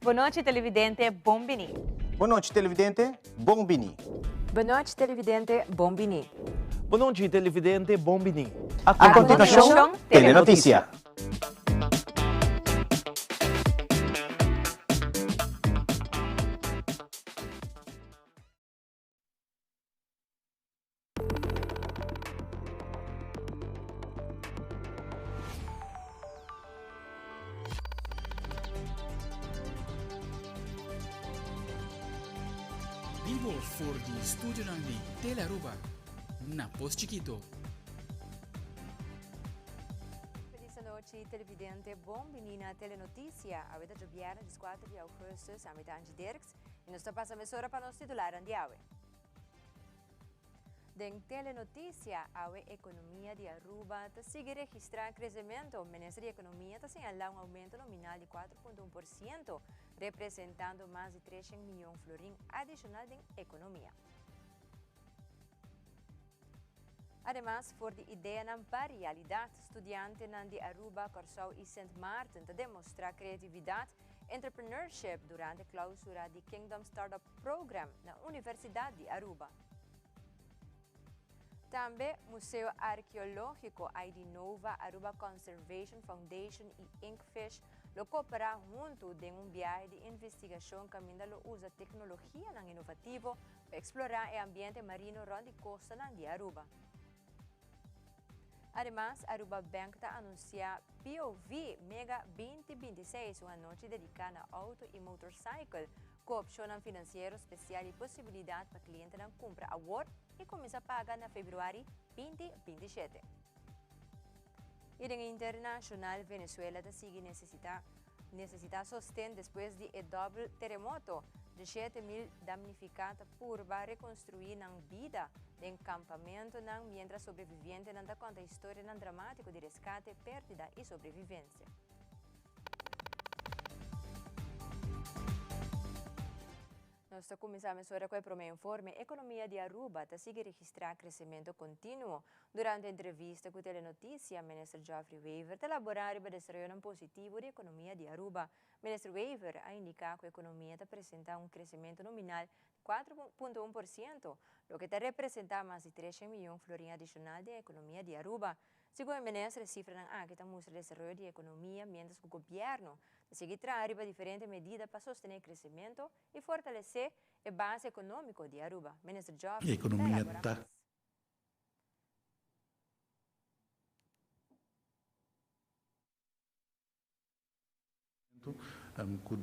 Boa noite, televidente Bombini. Boa noite, televidente Bombini. Boa noite, televidente Bombini. Boa noite, televidente Bombini. A continuação, Telenotícia. Vivo for di studio di Telaruba, na Post Chiquito. Feliz noite, televidente Bombini na Telenotícia. A vida de viernes 4 de agosto, a metade de Dirks, e nós estamos a emissora para nos titular de awe. Den Telenotícia, a economia de Aruba sigue registrar crescimento. O Ministério da Economia está señalando aumento nominal de 4,1%, representando mais de 300 milhões de florins adicional em economia. Además, por de ideia na realidade, estudiante de Aruba, Corsau e St. Martin te demonstrar criatividade e entrepreneurship durante a clausura do Kingdom Startup Program na Universidade de Aruba. Também Museu Arqueológico de Nova Aruba Conservation Foundation e Inkfish lo cooperar junto de viagem de investigação que ainda usa tecnologia inovativo para explorar o ambiente marino de costa de Aruba. Además, Aruba Bank está anunciando POV Mega 2026, uma noite dedicada a auto e motorcycle, com opção financeira especial e possibilidade para clientes comprar award e começar a pagar na fevereiro 2027. E em internacional, Venezuela sigue necessitar sostén depois de doble terremoto de 7.000 damnificados por reconstruir na vida de acampamento mientras sobrevivientes não dá conta da história dramática de resgate, perda e sobrevivência. Nós começamos agora com o primeiro informe. A economia de Aruba sigue registrar crescimento contínuo. Durante a entrevista com a Telenotícia, o ministro Geoffrey Wever elaborar o desenvolvimento positivo da economia de Aruba. O ministro Wever a indicar que a economia apresenta crescimento nominal de 4,1%, o que representa mais de 300 milhões de florins adicional da economia de Aruba. Segundo o ministro, a cifra que mostra o desenvolvimento da economia, mientras que o governo sigue trará diferentes medidas para sostener o crescimento e fortalecer a base econômica de Aruba. Ministro Geoffrey, a economia está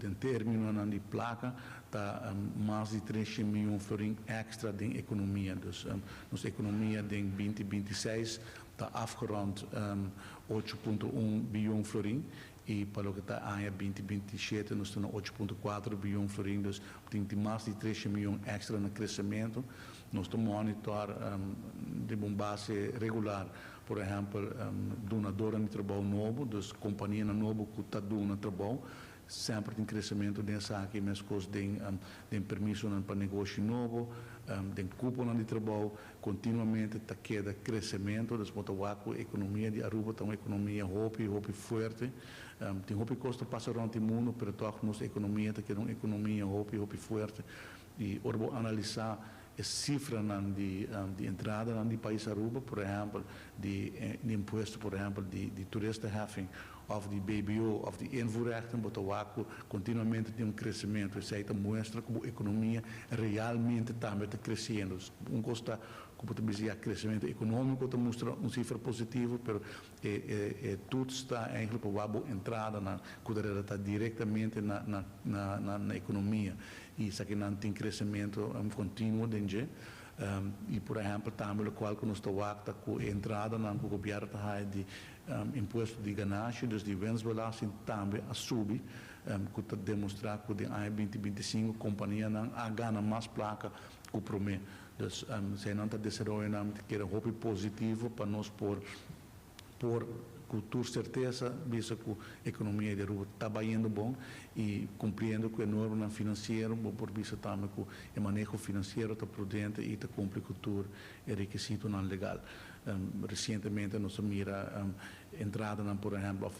in termini di placa tá mais de 300 milhões de florins extra de economia. Dus nossa economia de 2026 está afgerond 8,1 bilhão de florins e para o que está em 2027 nós temos 8,4 bilhão de florins. Dus tem mais de 300 milhões extra no crescimento. Nós estamos monitor de uma base regular. Por exemplo, donadora de trabalho novo, dus companhia novo que está dando trabalho, sempre tem crescimento dessa aqui, mas coisas tem permisso para negócio novo, tem cupom de trabalho, continuamente está queda crescimento, depois a economia de Aruba está uma economia hope forte, tem hope costa passa durante o mundo, mas toda nossa economia está uma economia hope forte, e ora analisar a cifra de entrada no país Aruba, por exemplo, de imposto, por exemplo, de toeristenheffing, of de BBO, of de invoerrechten, Botawaku, continuamente tem crescimento. Isso mostra que a economia realmente está crescendo. Custa, como dizer, crescimento econômico mostra cifra positiva, mas tudo está eigenlijk para a entrada, que está diretamente na economia. E isso aqui não tem crescimento contínuo dentro. E, por exemplo, também o qual que nós estamos com a entrada no governo de imposto de ganância, dus de winstbelasting também a subir, que está demonstrar que em 2025 a companhia não ganha mais placa que o promete. Dus, se não está desenvolvendo que era positivo para nós por com certeza, visa que a economia de Aruba está indo bom e cumprindo com a norma financeira, por vista também que o manejo financeiro está prudente e está cumpre com o requisito não legal. Recentemente nós mira entrada, por exemplo,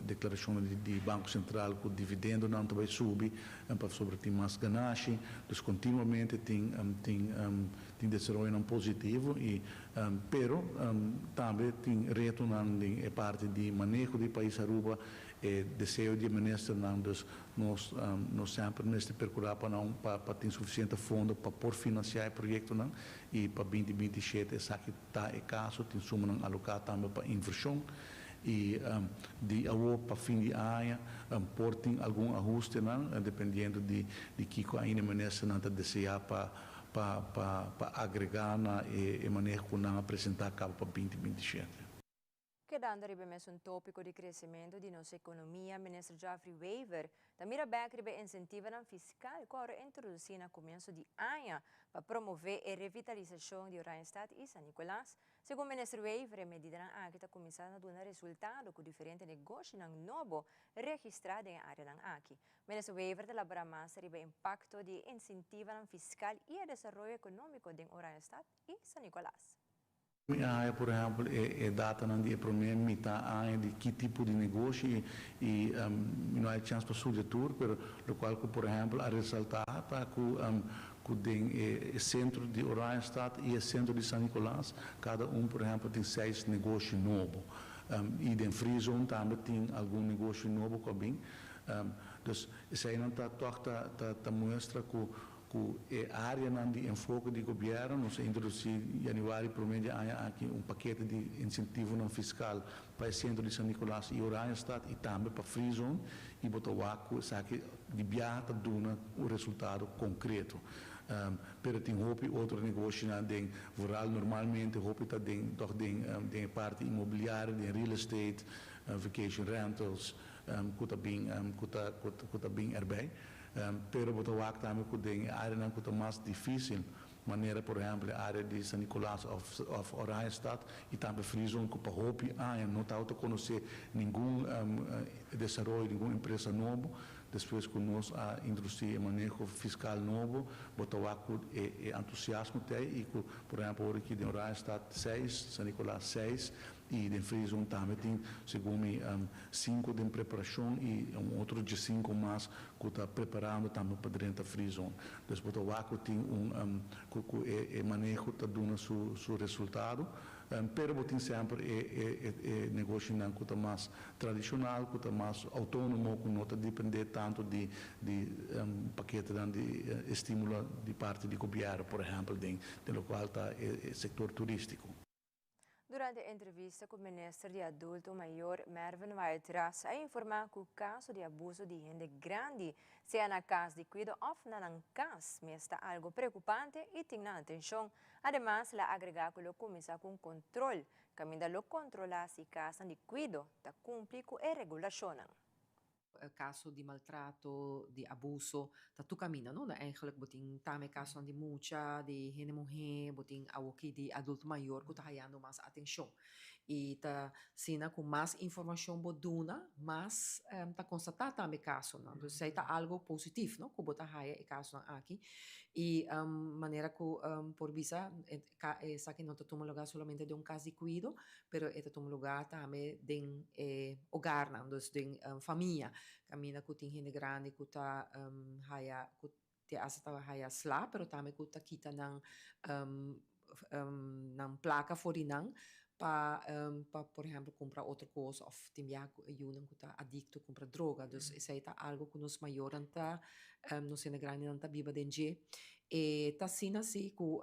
declaração de Banco Central que o dividendo não vai subir para sobre ter mais ganagem, então continuamente tem desenvolvimento positivo e pero também tem reto na parte de manejo do país Aruba e desejo de ministro nós sempre neste procurar para ter suficiente fundo para por financiar o projeto não e para 2027 essa que está é caso tem suma não alocar também para inversão e de agora para fim de ano portem algum ajuste não dependendo de que ainda ministro não deseja para agregar e manejo que não apresentar cabo para 2027. Quedando ribes un tópico di crescimento di nostra economia, Ministro Geoffrey Weaver também ribe incentivo fiscal que introduzido no começo de ano para promover a revitalização de Oranjestad e San Nicolás. Segundo Ministro Weaver, a medida que está começando a dar resultado com diferentes negócios novo registrados em área aqui. Ministro Weaver elabora mais sobre o impacto de incentivo fiscal e o desenvolvimento econômico de Oranjestad e San Nicolás. Por exemplo, é data de primeira metade de que tipo de negócio e não há chance para subjetur, mas o qual, por exemplo, a ressaltar para que o centro de Oranjestad e o centro de San Nicolás, cada por exemplo, tem 6 negócios novos. E dentro Free Zone também tem algum negócio novo também. Então, isso aí não está mostra que a área de enfoque do governo, nós introduzimos em janeiro, primeiro aqui paquete de incentivo fiscal para o centro de San Nicolás e Oranjestad e também para Free Zone e Botawaco, sabe de viagem está dando o resultado concreto. Pero tem outro negócio em rural normalmente está tem parte imobiliária, de real estate, vacation rentals, que está bem erbij. Pero Botawaco também tem área que está mais difícil, maneira por exemplo a área de San Nicolás of Oranjestad e também Free Zone que para hopi não está a conhecer nenhum desenvolvimento, nenhuma empresa nova. Depois que nós introduzimos manejo fiscal novo, Botawaco é entusiasmo e que, por exemplo, aqui em Oranjestad 6, San Nicolás 6 e em Free Zone também tem, segundo 5 de preparação e outro de 5 mais que está preparando também para dentro da Free Zone. Então, Botawaco tem manejo está dando seu resultado. Pero tem sempre negócio que está mais tradicional, que está mais autônomo, que não está depender tanto de paquete de estímulo de parte do governo, por exemplo, do qual está o setor turístico. Durante a entrevista com o ministro de Adulto Maior, Mervyn Waitras, a informar que o caso de abuso de gente grande, seja na casa de cuido ou na casa, está algo preocupante e tem na atenção. Además, la agregar que lo começa com controle, caminho lo controlar se casa de cuido, está cumprir com a regulação. Caso di maltrato, di abuso, ta tu cammina, no? Eigenlijk boting tame caso di mucha, di hene mujer, boting awoki di adulto maior, que tá ganhando mais atenção. E tá sina com mais informação boduna, mas tá constatar também caso, não? Então, sei tá algo positivo, não? Que bota raia e caso aqui. E maneira que por visa, essa que não tá tomando lugar somente de caso de cuido, pero está tomando lugar também de hogar, não? Então, de família. Camina que tem gente grande que está haya que te asa haya slá, pero também que tá quita nang placa forinang para por exemplo comprar outra coisa ou tem já que está adicto comprar droga, então isso aí tá algo que nos maior anta nos gente grande anta viva dentro e tá sina assim que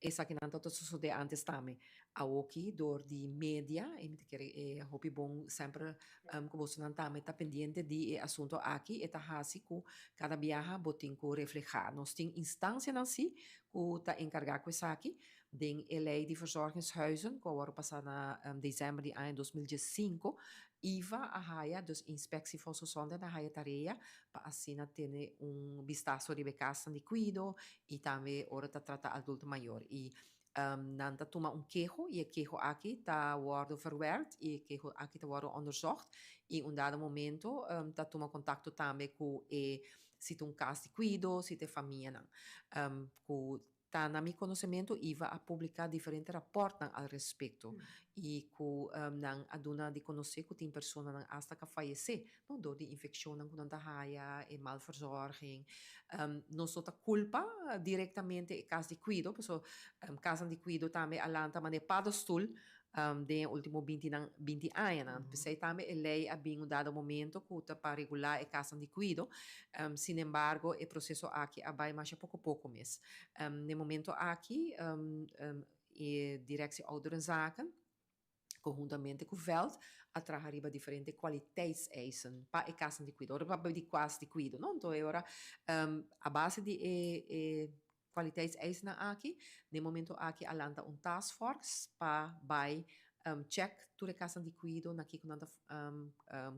essa que não tá sucede antes também a aqui dor de média e me quer hopi bom sempre que você não tá pendiente de assunto aqui e tá assim que cada viaja botin que reflejar nós tem instância assim que está encargado com aqui, den lei de verzorgingshuizen, que agora passar na dezembro de ano 2015, IVA a haia, dus inspectie voor zonde na haia tareia, para assim ter vistazo de casa de cuido e também ora tá trata adulto maior e nanta toma queijo e queijo aqui tá worden verwerkt e queijo aqui tá worden onderzocht e dado momento tá toma contato também com se tem caso de cuido, se tem família não com tá na meu conhecimento IVA a publicar diferentes rapporten al respeito e com nang aduna de conhecer que tem pessoa nang hasta que falecer não do de infecção nang kunanta haya e malverzorging não só ta culpa diretamente e caso de cuido porque caso de cuido também alanta mane padostul de último 20 anos pensei também a lei a bem dado momento que para regular e caso de cuido sin embargo o processo aqui vai mais pouco mês no momento aqui e direção ouderenzaken conjuntamente com o VELD, a trabalhar diferentes kwaliteitseisen para a casa de cuido, para de quase de cuido, não? Então, agora, a base de kwaliteitseisen aqui, no momento aqui, a landa task force para check toda a casa de cuido na que nada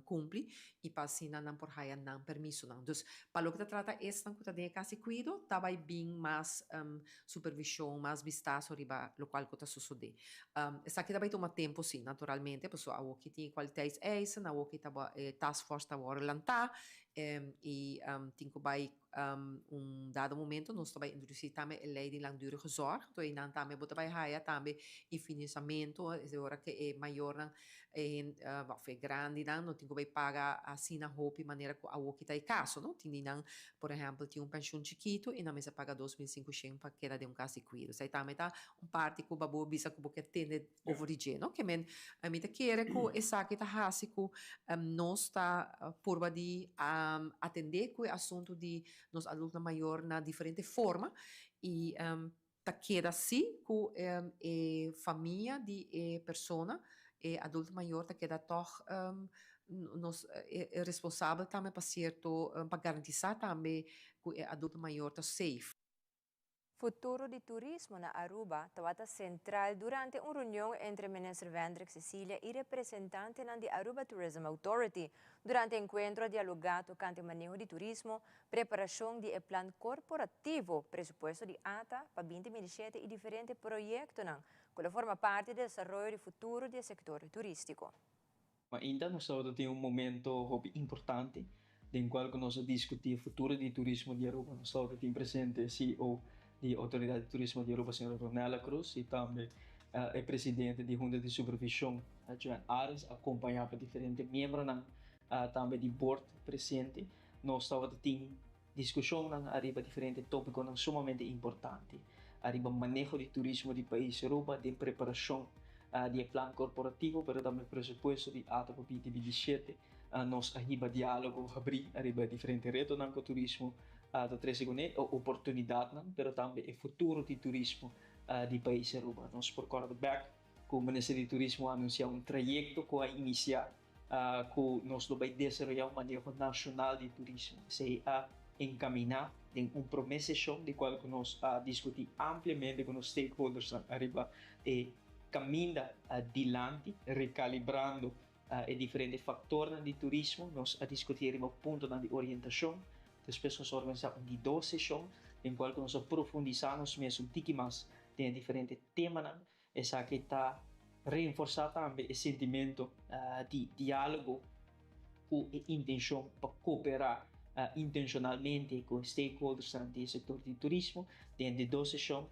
cumpre e para assim não por raia não permisso não. Dus para o que trata esta não que de casa de cuido, tá vai bem mais supervisão, mais vistazo riba lo qual que tá sucede. Essa aqui vai tomar tempo sim, naturalmente, pessoa o que tem qualidades essa, o que tá task force tá agora lançar e tem que vai dado momento nós também introduzir também a lei de langdurige zorg, então aí também bota vai raia também e financiamento, é hora que é maior foi grande não tem que vai pagar assim na roupa de maneira que a que tá em caso, não tem não, por exemplo, tem pensão chiquito e na mesa paga 2.500 para que de caso de cuido, sai também tá parte que o babu bisa que porque tende overige, não que men a mim tá querer que essa que tá hasico nós tá por de atender com o assunto de nos adultos maior na diferente forma e tá queda assim com família de pessoa adulto maior tá queda toch nos é responsável também para certo para garantizar também que o adulto maior tá safe. Futuro de turismo na Aruba estava central durante uma reunião entre ministro Vendrick Cecilia e representante da Aruba Tourism Authority durante o encontro dialogado com o manejo de turismo, preparação de plano corporativo, presupuesto de ATA para 2017 e diferentes projetos que forma parte do desenvolvimento futuro do setor turístico. Ainda nós estamos tendo momento importante, em qual nós discutimos o futuro do turismo de Aruba. Nós estamos tendo presente CEO de Autoridade de Turismo de Aruba, Sra. Ronela Cruz, e também o presidente da Junta de Supervisão, Joan Ares, acompanhado diferentes membros também do board presente. Nós estamos tendo discussão arriba diferentes tópicos sumamente importantes. Arriba manejo de turismo do país Aruba, de preparação de plano corporativo, mas também presupuesto de ATA para 2017. Nós arriba diálogo arriba diferentes retos no turismo. Da segunda oportunidade, mas também o futuro do turismo do país Aruba. Nós procuramos back que o Ministério do Turismo anunciou trajeto que vai iniciar, que nós vai desenvolver manejo nacional de turismo, se encaminhar em promessa de qual nós discutimos ampliamente com os stakeholders arriba e caminha adiante, recalibrando os diferentes fatores de turismo. Nós discutiremos pontos de orientação. Depois nós organizamos de 2 sessões, em qual nós aprofundizamos mesmo um pouco mais de diferentes temas. Essa que está reforçando também o sentimento de diálogo com a intenção para cooperar intencionalmente com os stakeholders do setor de turismo. Dentro de 2 sessões,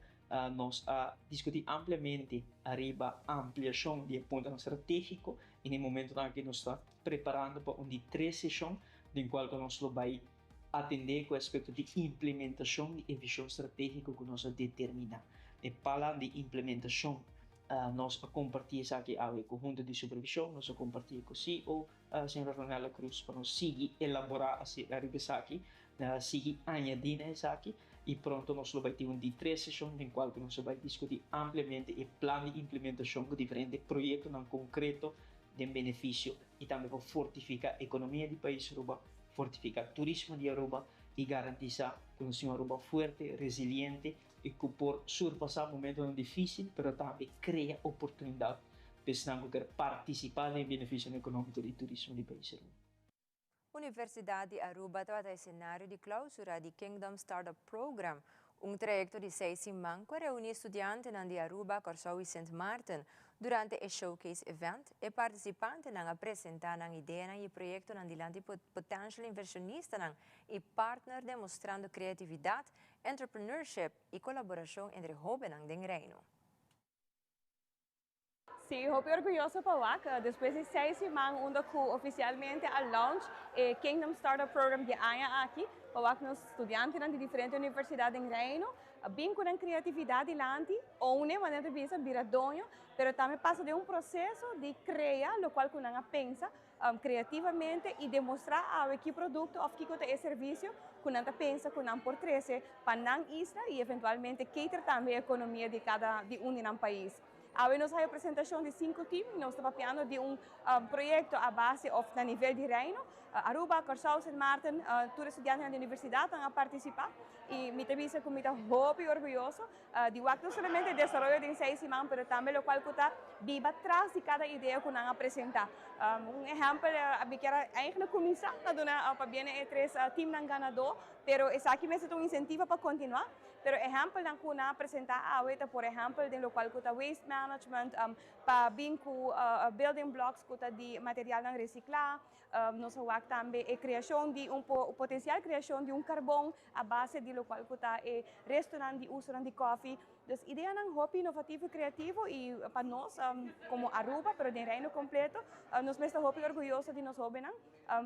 nós discutimos ampliamente a ampliação de ponto estratégico e no momento em que nós estamos preparando para de 3 sessões, em qual nós vamos atender com o aspecto de implementação de visão estratégica que nós determinamos. E para de implementação, nós compartilhamos aqui o conjunto de supervisão, nós compartilhamos com o CEO, a Sra. Ronela Cruz, para nós seguir elaborar a revista aqui, seguir añadindo essa aqui, e pronto nós vamos ter de 3 sessões, em qual nós vamos discutir ampliamente o plano de implementação de diferentes projetos em concreto de benefício e também para fortificar a economia do país Aruba, fortificar o turismo de Aruba e garantir que o Aruba forte, resiliente e que por surpassar momentos difíceis, pero também cria oportunidade para poder participar no benefício econômico do turismo do país. Universidade de Aruba trata cenário de clausura de Kingdom Startup Program, trayecto de 6 semanas que reúne estudantes de Aruba, Curaçao e Sint Maarten durante o Showcase Event e participantes apresentar ideia e projeto de potencial inversionista e partner demonstrando criatividade, entrepreneurship e colaboração entre jovens do reino. Sí, estoy orgulloso para después de 6 semanas, onde oficialmente a launch Kingdom Startup Program de año aqui, para os estudantes de diferentes universidades do reino, bem com a criatividade lanti, ou uma maneira de vista viradonho, mas também passa de processo de criar, o qual a pensa criativamente e demonstrar ao que produto ou que é serviço, que a pensa, que a portrece para a isla e eventualmente cater também a economia de cada no país. Hoje nós temos a apresentação de 5 times, nós estamos falando de projeto a base a nível de reino, Aruba, Curaçao, Sint Maarten, todos os estudantes da universidade estão a participar e me avisa que me muito orgulhoso de não somente o desenvolvimento de 6 semanas, mas também o qual está viva atrás de cada ideia que nós apresentar. Exemplo, eu quero ainda começar para bem três times ganador, mas esse aqui é um incentivo para continuar. Pero exemplo na kuna apresentar aweta por exemplo den local kuta waste management pa binku building blocks kuta di material nang reciclar nós wak também a criação de potencial criação de carbono a base de local kuta e restaurante de uso de coffee. Dus ideia nang hobby inovativo e criativo e para nós como Aruba, pero de reino completo, nós mesmo hobby orgulhoso de nós hobby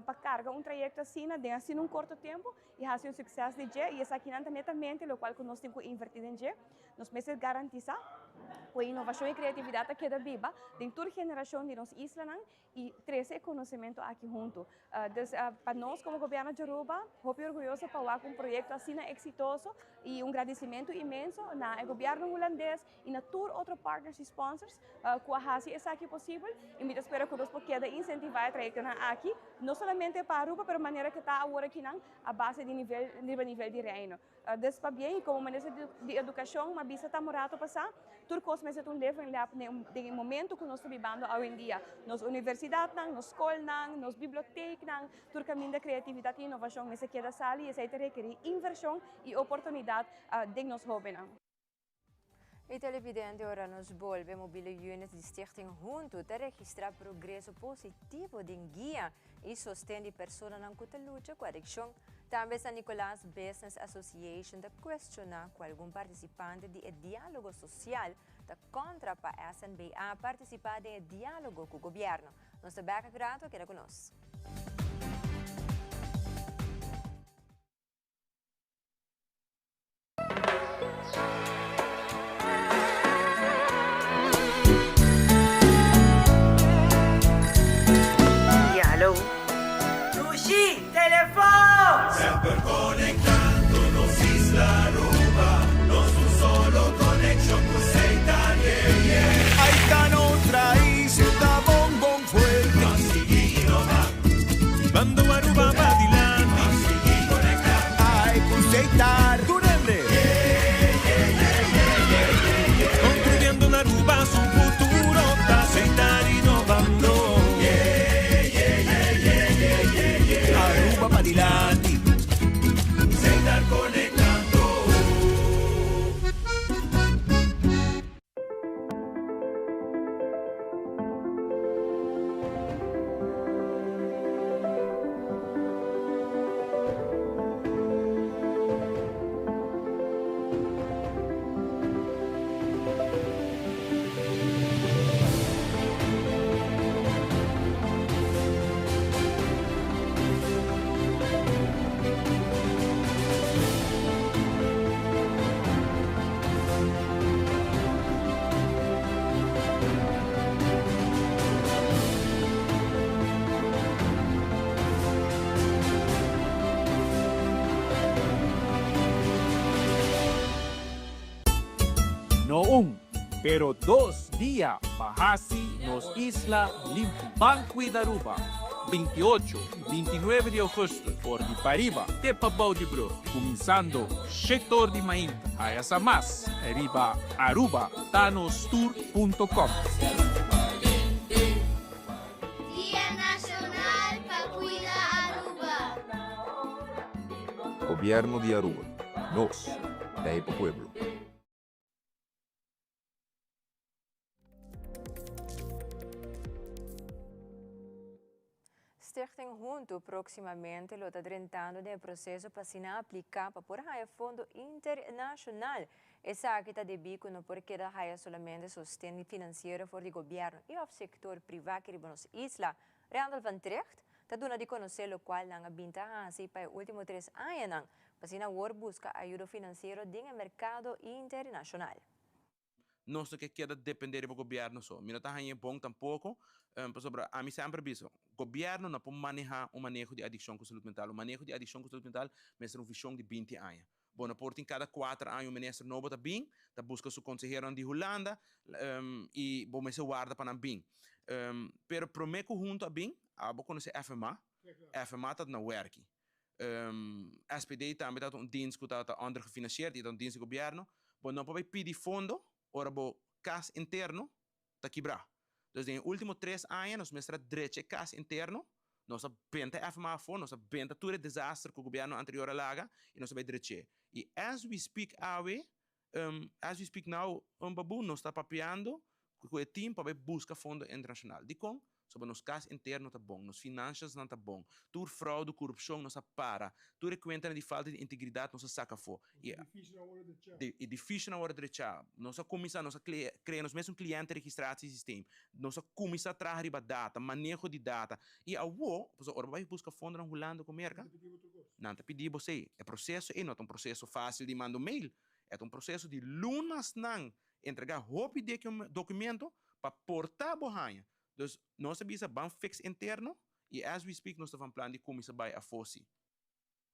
para carregar trayecto assim, de assim curto tempo e fazer sucesso de dia e essa aqui netamente o qual nós temos que invertir em dia, nós mesmo garantizar a inovação e criatividade que é viva de toda geração de nossa isla e trazer conhecimento aqui junto. Para nós como governo de Aruba, hobby orgulhoso para projeto assim exitoso e agradecimento imenso na governo holandês e na todos outros partners e sponsors que fazem isso aqui possível e me espero que nós possamos incentivar a trayecto aqui, não somente para Aruba, mas de maneira que está agora aqui a base de nível de reino. Desde bem, como maneira de educação, uma visa está morado passar, tudo que nós levamos no momento que nós estamos vivendo hoje em dia, nas universidades, nas escolas, nas bibliotecas, tudo caminho da criatividade e inovação, mas queda sala e isso requer inversão e oportunidade de nós jovens. E televidente ora nos volve mobile unit de Stichting Junto a registrar progresso positivo de guia e sostém de pessoas na luta com a adicção. Também a Nicolás Business Association de questionar com algum participante de diálogo social da contra para a SNBA participar de diálogo com o governo. Nosso Beca Grato queda conosco. Sempre conectándonos Isla Aruba, nos un solo conexión con Seitan, yeah, yeah. Ahí está nuestra isla, bombón fuerte. Nos sigue innovando, llevando Aruba para adelante. Nos sigue conectando, ay, con Seitan, tu nombre. Yeah, yeah, yeah, yeah, yeah, yeah. Construyendo en Aruba su futuro, está Seitan innovando. Yeah, yeah, yeah, yeah, yeah, yeah, yeah. Aruba para adelante. No pero 2 días bahasi nos isla Limbanqui Daruba. 28 e 29 de agosto, por de Pariba, de Pabau de Bro, começando Sector de Main, a essa mais, arriba Aruba, tanostour.com. Día Nacional para Cuidar Aruba. Gobierno de Aruba. Nos, de Pueblo. Stichting Junto proximamente lo está tratando de processo para se aplicar para por aí fundo internacional. Essa aqui está de bico no porque da raia solamente sustento financeiro for de governo e o sector privado que nos isla. Randall van Trecht está dando de conhecer o qual não abinta assim para os últimos 3 anos. Para se busca ajuda financeira no mercado internacional. Nós que queda depender do governo só. Não está bom tampouco. Sobre a mim sempre visto, o governo não pode manejar o manejo de adição com saúde mental. O manejo de adição com saúde mental é uma visão de 20 anos. Bom, por em cada 4 anos o ministro novo está bem, está busca seu conselheiro de Holanda e bom, se guarda para bem. Pero prometo junto a bem, a vou conhecer FMA. FMA está na work. SPD também está um dienst que está undergefinancierd, está um dienst do governo. Bom, não pode pedir fundo, ora bo cas interno está quebrar. Dus in de últimos 3 anos, nós direito cas interno, nós benta FMA for, nós benta todo o desastre que o governo anterior laga e nós vai direito. E as we speak now, babu, nós está papeando com o time para buscar fundo internacional. De com, sobre nos cas interno tá bom, nos finanças não tá bom, tur fraude, corrupção não se para, tur conta de falta de integridade não se saca fora. E difícil na hora de rechar. Nós começamos a criar nos mesmos clientes registrados no sistema. Nós começamos a trazer data, manejo de data. E a o, ora vai buscar fundo na Holanda com merca. Não te pedir você. É processo, não é um processo fácil de mandar mail. É um processo de lunas não entregar roupa de documento para portar borranha. Dus nós sabemos bem fix interno e as we speak nós estamos plano de começar a FOSI.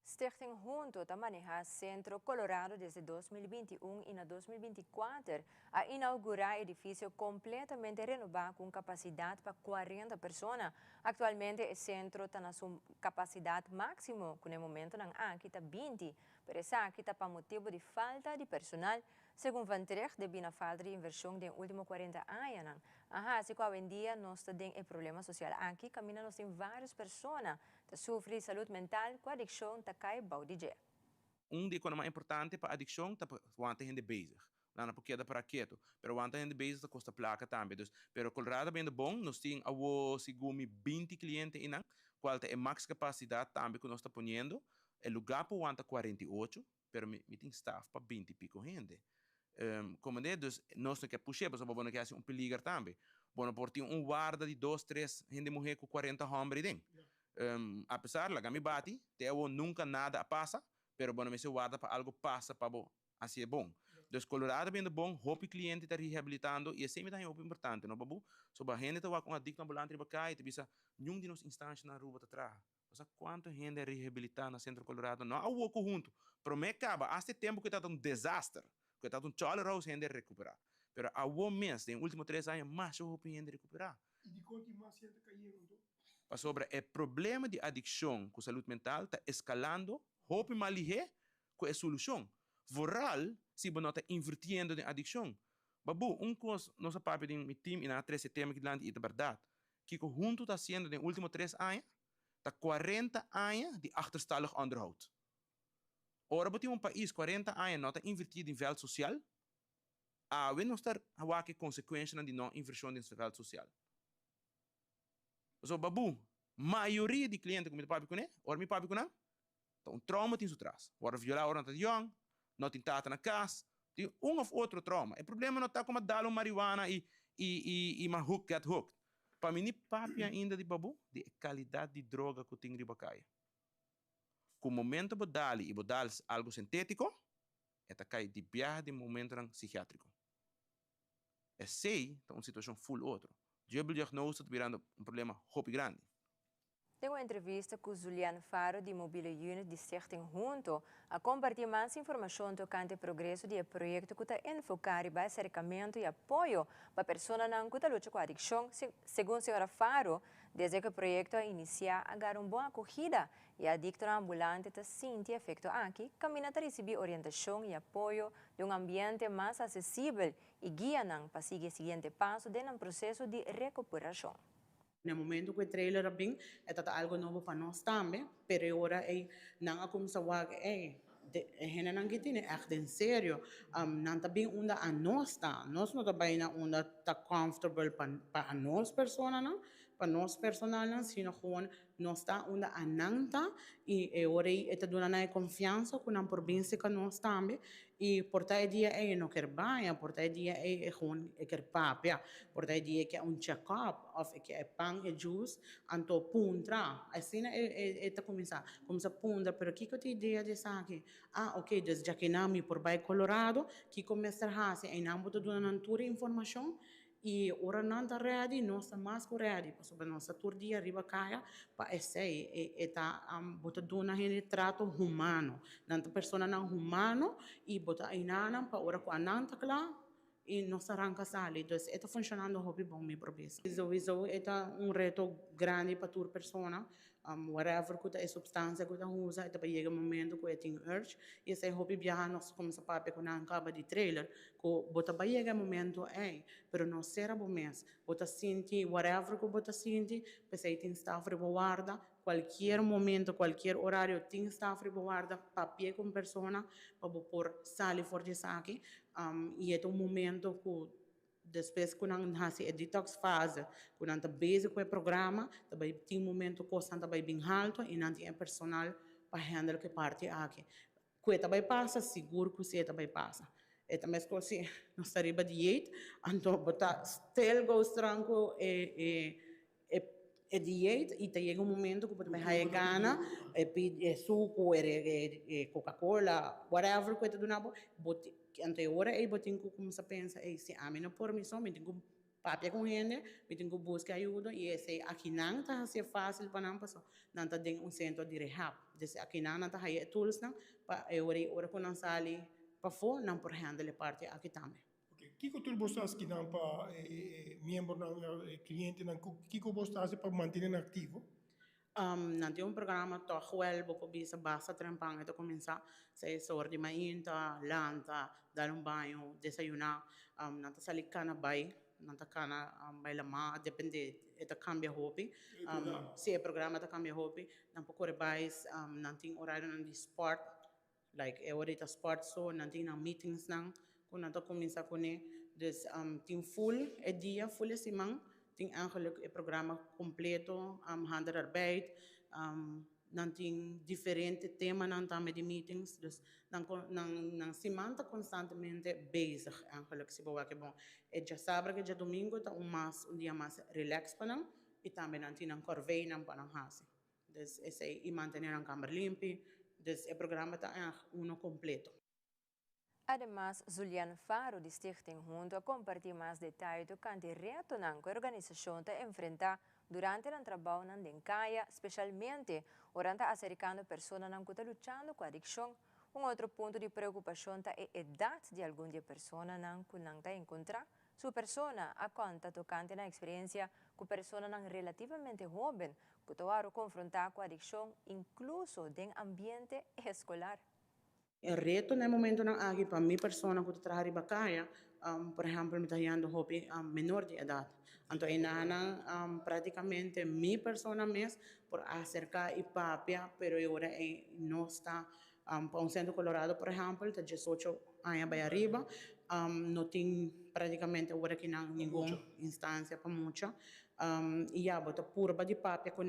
Stichting Junto está manejar Centro Colorado desde 2021 e na 2024 a inaugurar edifício completamente renovado com capacidade para 40 pessoas. Atualmente o centro está na sua capacidade máxima, com no momento não aqui está 20, por isso aqui está para motivo de falta de personal. Segundo Van Trecht, devido à falta de inversão dos últimos 40 anos. Assim que hoje em dia nós temos um problema social aqui, caminhando nós temos várias pessoas que sofrem de saúde mental com adicção, que cai baudije. De coisa mais importante para a adicção é quanto a gente bezig. Não é porque é para quieto, mas quanto a gente bezig custa placa também. Pero Colorado bem bom, nós temos a segumi 20 clientes em qual é max capacidade também que nós está ponendo. O lugar para aguenta 48, pero me tem staff para 20 e pico gente. Como é, nós não queremos puxar, mas vamos querer fazer peligar também. Bom, por ter guarda de 2, 3 gente morrer com 40 homens dentro. Apesar de que me bate, nunca nada passa, pero bom, se guarda para algo passa para assim é bom. Dus Colorado bem bom, hope cliente está reabilitando e é sempre muito importante, não babu? Sobre a gente está com adicto ambulante para cá e te bisa nenhum de nos instâncias na rua atrás. Você quanto gente é reabilitada no Centro Colorado? Não há o junto. Promete acaba, há tempo que está um desastre. Que está um chole rouse gente recuperar. Pero a o mês, nos últimos 3 anos, mais gente recuperar. E de quanto mais gente caindo? Sobre o problema de adicção com saúde mental está escalando, hope malihé com a solução. Voral, se você está invertindo em adicção. Babu, coisa, nossa papi de meu time, na 3 de setembro, que é verdade. Que o junto está sendo, nos últimos 3 anos, está 40 anos de achterstallig onderhoud. Ora, você tem um país 40 anos não está invertido em veld social, we não está a que consequência de não inversão em veld social. So, babu, maioria de clientes que me papi com ora me papi com está um trauma tem atrás. Ora violar ora não young, não tem tata na casa, tem ou outro trauma. O problema não está como dar marihuana e uma hook get hooked. Para mim, papi ainda de babu, de qualidade de droga que tem ribacaia. Com o momento bodali e bodal algo sintético, esta cai de viagem de momento psiquiátrico. É sei, está uma situação full outro. Dubbel diagnose está virando um problema hope grande. Tenho uma entrevista com Julian Faro, de Mobile Unit de Stichting Junto, a compartilhar mais informação tocante ao progresso do projeto que está enfocado em acercamento e apoio para pessoas que estão lutando com a adicção. Segundo a senhora Faro, desde que o projeto iniciar, agarra uma boa acolhida e a adicto ambulante está sentindo efeito aqui, caminha para receber orientação e apoio de um ambiente mais acessível e guia para seguir o seguinte passo dentro do processo de recuperação. No momento que o trailer bem, é algo novo para nós também, mas agora não é como se gente não tem echt em sério, não está bem onde a nós está não está bem onde está comfortable para nós pessoas não, para nós personal não, sino gewoon nós está onde a não está e agora está dando confiança com a província que nós também e por tal dia não quer banho, por tal dia gewoon quer papia, por tal dia que check-up, ou que pão e juice, anto puntra, assim está começa a puntra, pero que tem ideia de aqui, ok, desde já que não por bairro Colorado, que começa a fazer, e não botar dando toda informação e ora não está ready, nós estamos mais ready, porque nós estamos dia arriba caia para esse está botar dando um trato humano, não pessoa não humano e botar aí não para ora com a não tá lá e nós arranca sali, então está funcionando hobby bom me probeso. Isso é reto grande para toda pessoa. Whatever que é substância que usa, até chega momento que tem urge, e esse hobby viajar nós como se pape com a caba de trailer, que bota chega momento pero não será bom mês, bota sente whatever que bota sente, pensei tem staff guarda, qualquer momento, qualquer horário tem staff guarda, papel com pessoa, para por sair fora de saque, e é momento que depois que nós fazemos a detox fase, quando nós base com o programa, também tem momento que nós também bem alto e nós temos personal para handle que parte aqui. Que também passa, seguro que você também passa. E também se nós estamos de dieta, então botar still goes tranquilo dieta e chega momento que você vai gana, suco, Coca-Cola, whatever que você não ante agora eu tenho que começar a pensar se a minha permissão eu tenho que papia com gente eu tenho que buscar ajuda e esse aqui não está assim fácil para não passar não está dentro centro de rehab desse aqui não está aí tools não para agora quando não sai para fora não por handle parte aqui também. Que tu gostas que não para membro cliente não que gostas para manter ativo? Não tem programa todo well porque bisa basta trampang ito começar 6 horas de manhã lanta dar banho desayunar não tá salir cana vai não tá cana vai lama depende ito cambia hobby se o programa tá cambia hobby não pode mais não tem horário de sport like hora de sport so não tem meetings não quando tá começar com des tem full dia full semana tem eigenlijk o programa completo handarbeid não tem diferente tema não também de meetings dus não se mantém constantemente bezig eigenlijk se boa que bom e já sabe que já domingo tá dia mais relax para não e também não tem um corvei não para não fazer dus esse e manter a câmara limpa dus o programa tá completo. Además, Julian Faro, de Stichting Junto, a compartir mais detalhes do que reto que a organização está enfrentar durante o trabalho na Dencaia, especialmente durante acercando pessoas que estão lutando com a adicção. Outro ponto de preocupação é a idade de algumas pessoas que não estão encontrar. Sua pessoa a conta tocante na experiência com pessoas relativamente jovens que estão confrontar com a adicção, incluso no ambiente escolar. O reto no momento na aqui para minha pessoa que trabalha em Bacaia, por exemplo, me está dando hobby menor de idade. Então, praticamente minha pessoa mesmo por acercar e papia, pero agora não está para centro Colorado, por exemplo, está 18 anos para arriba, não tem praticamente agora que não nenhuma instância para muita. E já bota pura de papia com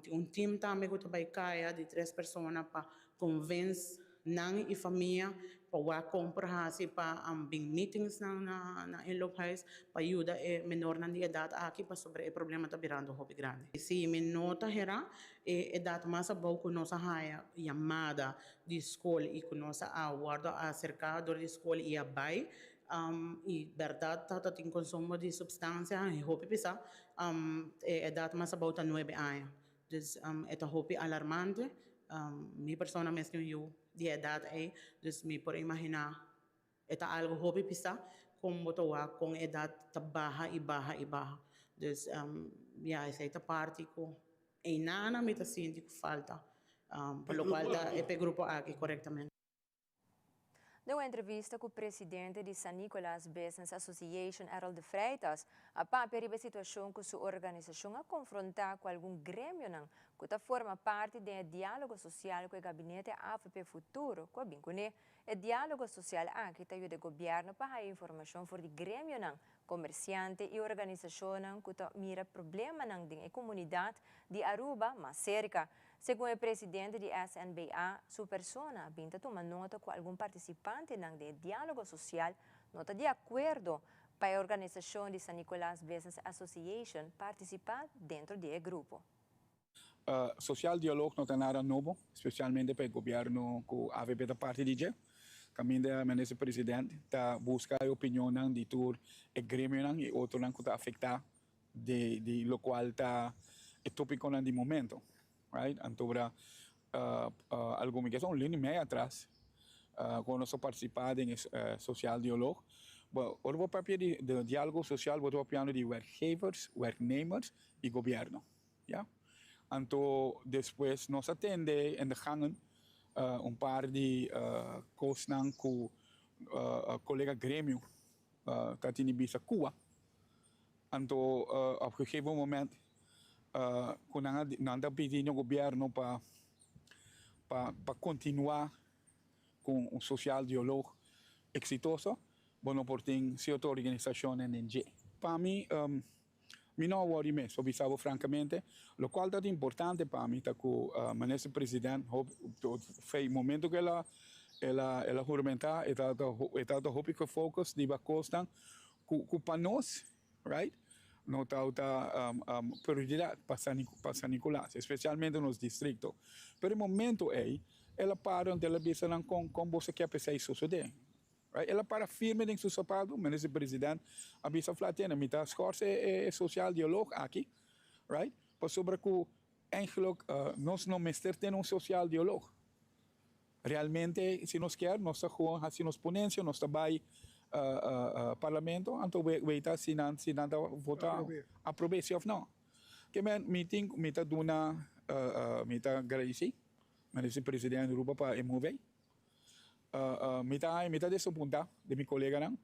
tem time também que está Bacaia de 3 pessoas para convencer nang e família para comprar para meetings na locais para ajudar menor na idade aqui para sobre o problema está virando hobby grande. Se me nota era idade mais boa que nossa raia chamada de escola e que nossa aguarda acercado de escola e a bai e verdade tá tem consumo de substância e hobby pisa idade mais boa tá 9 anos. Dus het is hopi alarmante. Mi persona mesmo eu de edad aí, dus mi por imaginar het algo hopi pisa com botoa com edad ta baja e baja e baja. Dus ja, essa parte com e nada me tá sentindo falta. Por lo qual tá é grupo aqui corretamente. De uma entrevista com o presidente de San Nicolas Business Association, Harold de Freitas, a paperiba a situação que sua organização a confrontar com algum grêmio que forma parte do diálogo social com o gabinete AFP Futuro, com a Bincune, o diálogo social aqui está o governo para a informação sobre o grêmio comerciante e organização que mira problema na comunidade de Aruba, mais cerca. Segundo o presidente de SNBA, sua persona pinta tomar nota com algum participante no diálogo social, nota de acordo para a organização de San Nicolas Business Association participar dentro do grupo. Social diálogo não tem nada novo, especialmente para o governo que a AVP da parte de dia. Também o ministro presidente está buscando a opinião de todo o grêmio e outro que está afetado de lo qual está o tópico no momento. Right? Então, alguma coisa, linha e meia atrás, quando nós participamos em social diálogo, o papel de diálogo social, o papel de werkgevers, werknemers e governo. Yeah? Então, depois, nós atendemos em de gangen par de coisas que o colega grêmio está tendo vista Cuba. Então, a um gegeven momento, quando nós pedimos ao governo para continuar com um social diálogo exitoso, bom, por ter certa organização em NG. Para mim, não worry me, sobre isso, francamente, o qual é importante para mim, é que o ministro presidente, no momento que ela juramentar, está o foco de costa, que para nós, right? Não está prioridade para San Nicolás, especialmente nos distritos. Pero no momento ela para onde ela visa com você que a pessoa suceder. Right? Ela para firme em seu sapato, o ministro presidente avisa flatena, me está esforço social diálogo aqui, right? Para sobre que eigenlijk nós não mestre ter social diálogo. Realmente, se nós quer, nós estamos fazendo nos ponência, nós estamos parlamento, então veita se não votar aprovar se ou não. Que meeting mita duna mita agradecer, mas o presidente do Aruba para mover. Mita desse ponto de meu colega não.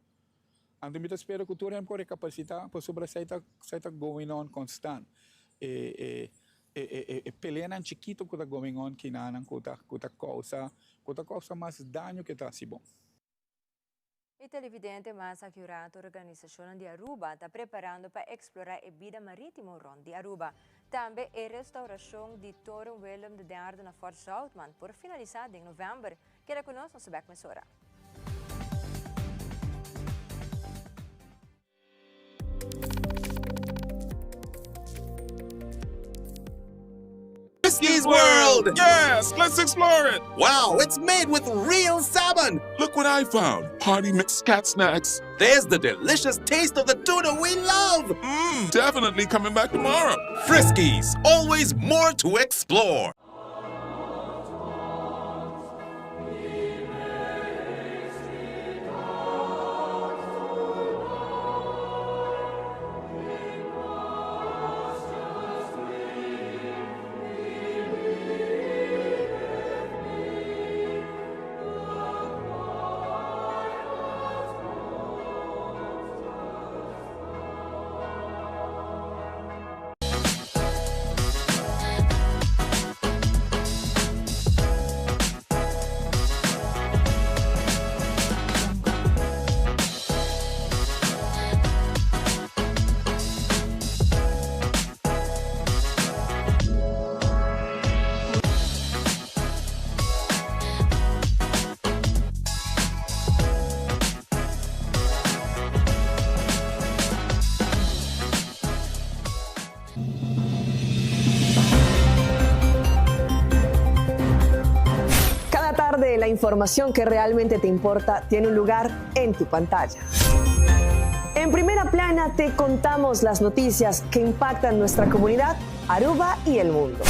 Então mita espero que tudo é capacitar para sobre saita going on constant. Peleando chiquito que está going on que não causa mais dano que está se bom. O televidente mais accurato organização de Aruba está preparando para explorar a vida marítima de Aruba. Também a restauração de Toren Willem III na Fort Southman, por finalizar em novembro. Queda conosco no Sebek Mesora. Friskies World! Yes, let's explore it! Wow, it's made with real salmon! Look what I found! Hearty mixed cat snacks. There's the delicious taste of the tuna we love! Definitely coming back tomorrow. Friskies, always more to explore! La información que realmente te importa tiene un lugar en tu pantalla. En Primera Plana te contamos las noticias que impactan nuestra comunidad Aruba y el mundo.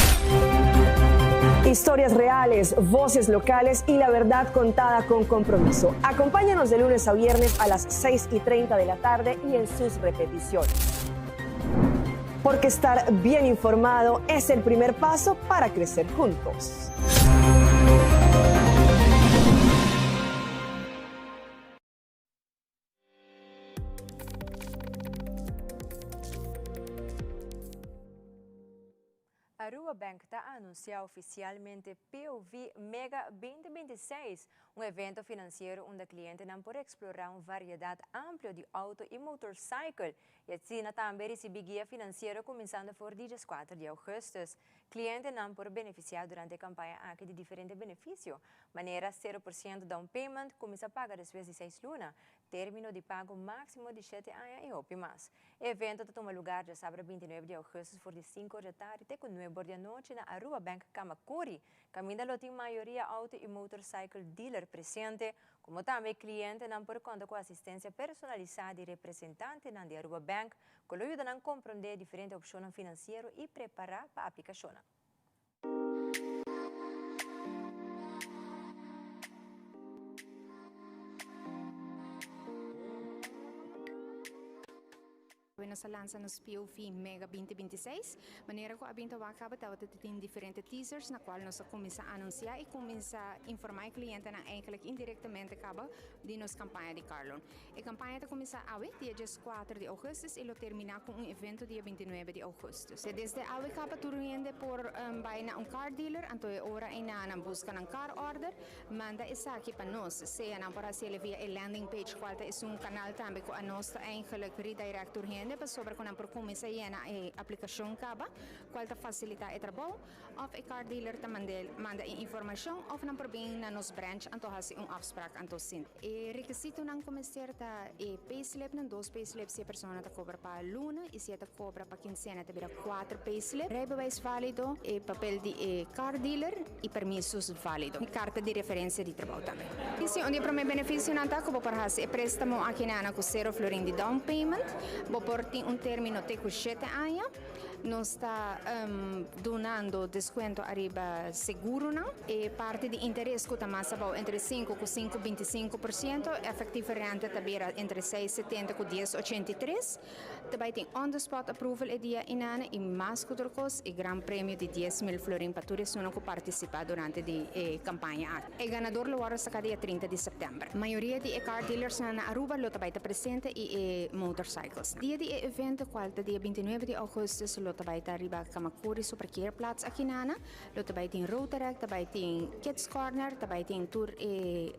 Historias reales, voces locales y la verdad contada con compromiso. Acompáñanos de lunes a viernes a las 6:30 de la tarde y en sus repeticiones. Porque estar bien informado es el primer paso para crecer juntos. Aruba Bank está anunciando oficialmente POV Mega 2026, um evento financeiro onde clientes não podem explorar uma variedade ampla de auto e motorcycle. E assim também receber guia financeiro começando por dia 4 de agosto. Clientes não podem beneficiar durante a campanha aqui de diferentes benefícios. Maneira 0% down payment, começa a pagar depois de 6 lunas. Término de pago máximo de 7 anos e outro mais. O evento toma lugar de sábado 29 de agosto, por de 5 da tarde até 9 da noite na Aruba Bank Kamakuri. Caminho tem maioria auto e motorcycle dealer presente, como também cliente não por conta com assistência personalizada e representante na Aruba Bank, que ajuda a compreender diferentes opções financeiras e preparar para a aplicação. Nós lançamos POV Mega 2026, maneira que a gente vai acabar tem diferentes teasers na qual nós começamos a anunciar e começar a informar o cliente na eigenlijk indiretamente acaba de nossa campanha de Carlon. A campanha está começar dia 4 de agosto e terminar com evento dia 29 de agosto. Desde a acaba turniendo por vai na car dealer, então ora na busca ng car order, manda isa aqui para nós, seja na para se via a landing page qual é canal também que a nós eigenlijk redirect turniendo sobre kung por kumisa yan na aplikasyon ka ba, qual ta facilita e trabaho, of a car dealer ta manda informasyon, of nang probing na nos branch, anto hasi abstract anto sin. Requisito ng komiser ta payslip ng 2 payslip si persona ta cobra pa luna, e siya ta cobra pa quincena ta bira 4 payslip, rebawais valido, papel di car dealer, e permisos valido, carta di referenza di trabaho também. Isi, onde pro may beneficio nanta ko para hasi prestamo akinana ko 0 florin di down payment, bo por un termino de 7 años, nos está donando descuento arriba seguro, ¿no? E parte de interés que está más abajo entre 5 y 5,25%, efectivo rente también entre 6,70 y 10,83. Também tem on-the-spot approval e dia inana e mais kudurkos e gran prêmio de 10,000 florin para todos que participar durante a campanha. O ganador lo hará sa dia 30 de setembro. A maioria de car dealers na Aruba lo também está presente e motorcycles. Dia de evento qual dia 29 de agosto lo também está arriba Kamakuri sa parkeerplaats aqui nana. Lo também tem Rotaract, também tem Kids Corner, também tem tour e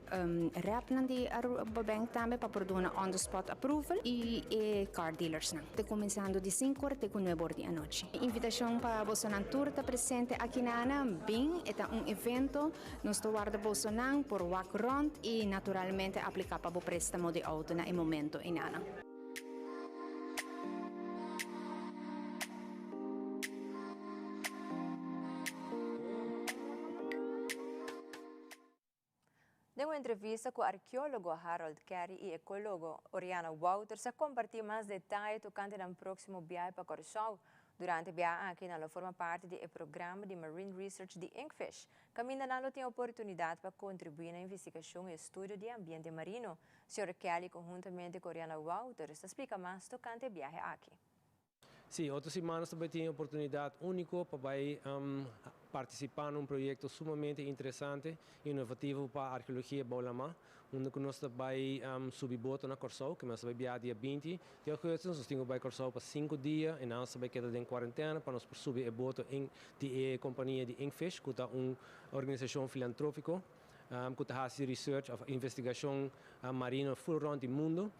rap nan di Aruba Bank também para produzir on-the-spot approval e car dealers. Está começando de 5 até 9 da noite. Invitação para Bolsonaro Tour está presente aqui na Ana, bem, é evento, nós guarda Bolsonaro por walk round e naturalmente aplicar para o préstamo de auto na momento em Ana. Em uma entrevista com o arqueólogo Harold Carey e ecólogo Oriana Wouters, a compartir mais detalhes tocante no próximo viagem para Curaçao. Durante a viagem aqui, ela forma parte do programa de Marine Research de Inkfish. Caminho nela tem a oportunidade para contribuir na investigação e estudo de ambiente marino. O Sr. Kelly, conjuntamente com Oriana Wouters, explica mais tocante a viagem aqui. Sim, outras semanas também tem a oportunidade única para participar num projeto sumamente interessante e inovativo para a arqueologia Baulama, onde nós também subimos na Curaçao, que nós vamos viajar dia 20 de agosto, nós temos para Curaçao para 5 dias e nós vamos quedar em quarentena para nós subir a boto de companhia de Inkfish, que é uma organização filantrópica, que faz research, investigação marina full round do mundo.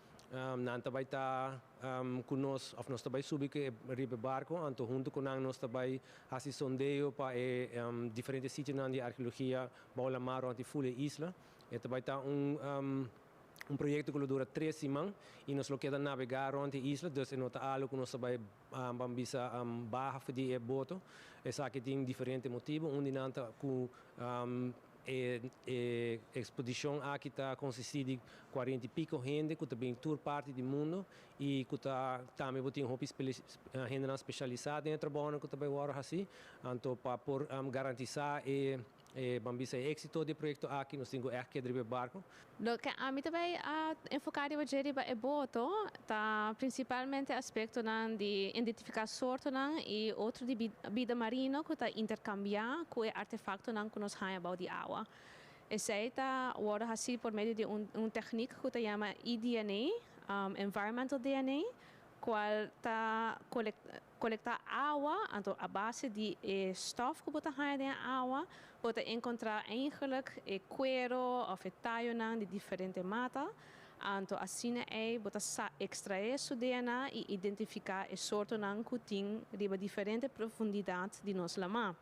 Nós também está conosco, nós também subimos o barco, então junto com nós também fazemos sondeio para diferentes sítios de arqueologia, Baulama, onde full isla. E também está projeto que dura 3 semanas e nós queremos navegar onde a isla, então é algo que nós também vamos barra de boto. Essa aqui tem diferentes motivos, onde nós exposição aqui está consiste de 40 e pico gente que também tour parte do mundo e que também tem uma gente especializada dentro do trabalho que também agora assim, então para garantizar bambisa êxito do projeto aqui nós temos que driver barco. Lo que a mim também enfocar o jeriba é boto, tá principalmente aspecto de identificar sorte e outro de vida marina que tá intercambiar com artefacto que nós há about de água. Esse está agora assim por meio de técnica que se chama eDNA, environmental DNA, qual está coletar água, então a base de stof que você há na água, você encontrar eigenlijk cuero of talho de diferentes matas. Então assim você extrair seu DNA e identificar a sorte que tem de diferentes profundidades de nossa lama.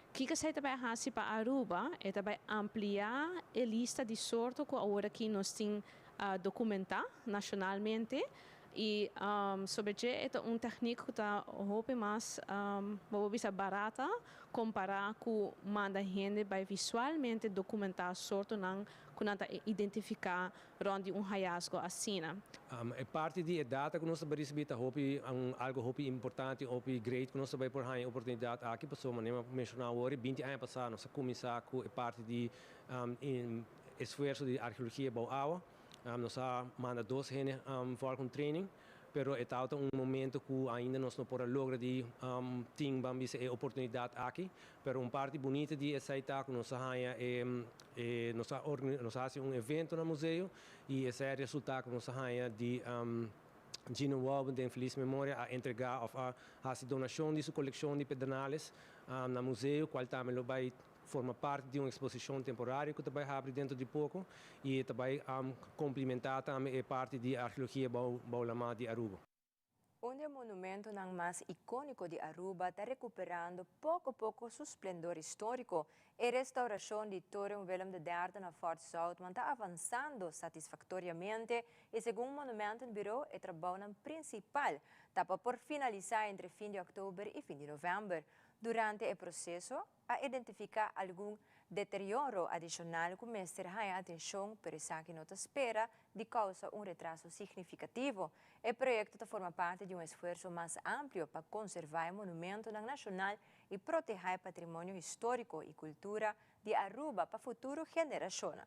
O que você também faz para Aruba é também ampliar a lista de sorte que agora aqui nós temos documentar nacionalmente. E sobre isso é técnica que está mais barata comparar com manda gente vai visualmente documentar a sorte que não identificar onde hallazgo assim. É parte da data que nós recebemos algo importante, great que nós vai por a oportunidade aqui, pessoa maneira mencionar agora 20 anos passados nós começar com parte de esforço de arqueologia boa água. Nós manda 2 gente for com training, pero é momento que ainda nós não podemos lograr de ter a oportunidade aqui, pero parte bonita de essa etapa que nós fazemos evento no museu e esse é o resultado que nós de Gino Walben, de Feliz Memória, a entregar a donação de sua coleção de pedernales no museu, qual também vai forma parte de uma exposição temporária que vai abrir dentro de pouco e também complementar também parte da arqueologia baulama de Aruba. Monumento mais icônico de Aruba está recuperando pouco a pouco seu esplendor histórico. A restauração de Torre Willem III na Fort South está avançando satisfatoriamente e, segundo o Monumento Bureau, o trabalho principal está por finalizar entre fim de outubro e fim de novembro. Durante o processo, a identificar algum deterioro adicional que o mestre há atenção para essa que não espera de causa retraso significativo. O projeto forma parte de esforço mais amplo para conservar o monumento nacional e proteger o patrimônio histórico e cultura de Aruba para futuras gerações.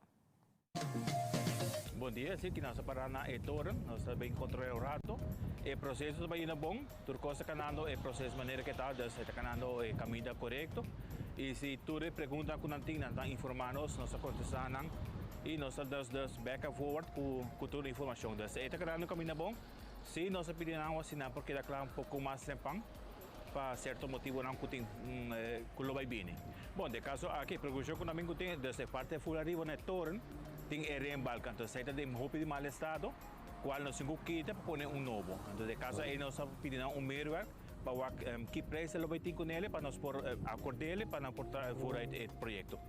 Bom dia, sim, que nós paramos na torre, nós também controlamos o rato. O processo também é bom, por causa que o processo maneira que está, está canando o caminho correto. E se tu pergunta que não tem, nós informamos, nós contestamos e nós damos back and forward com toda a informação. Então, está canando o caminho bom. Se nós pedimos assinar porque dá um pouco mais tempo, para certo motivo não tem que lo vai bem. Bom, de caso aqui, perguntou que também tem, desde parte full arriba na torre, tem reembarque, então sai de roupa de mal estado, qual nós temos que quitar para pôr novo. Então, de caso aí nós pedimos meio para que preço ele vai ter com ele, para nós pôr acordo dele, para nós portar fora o projeto.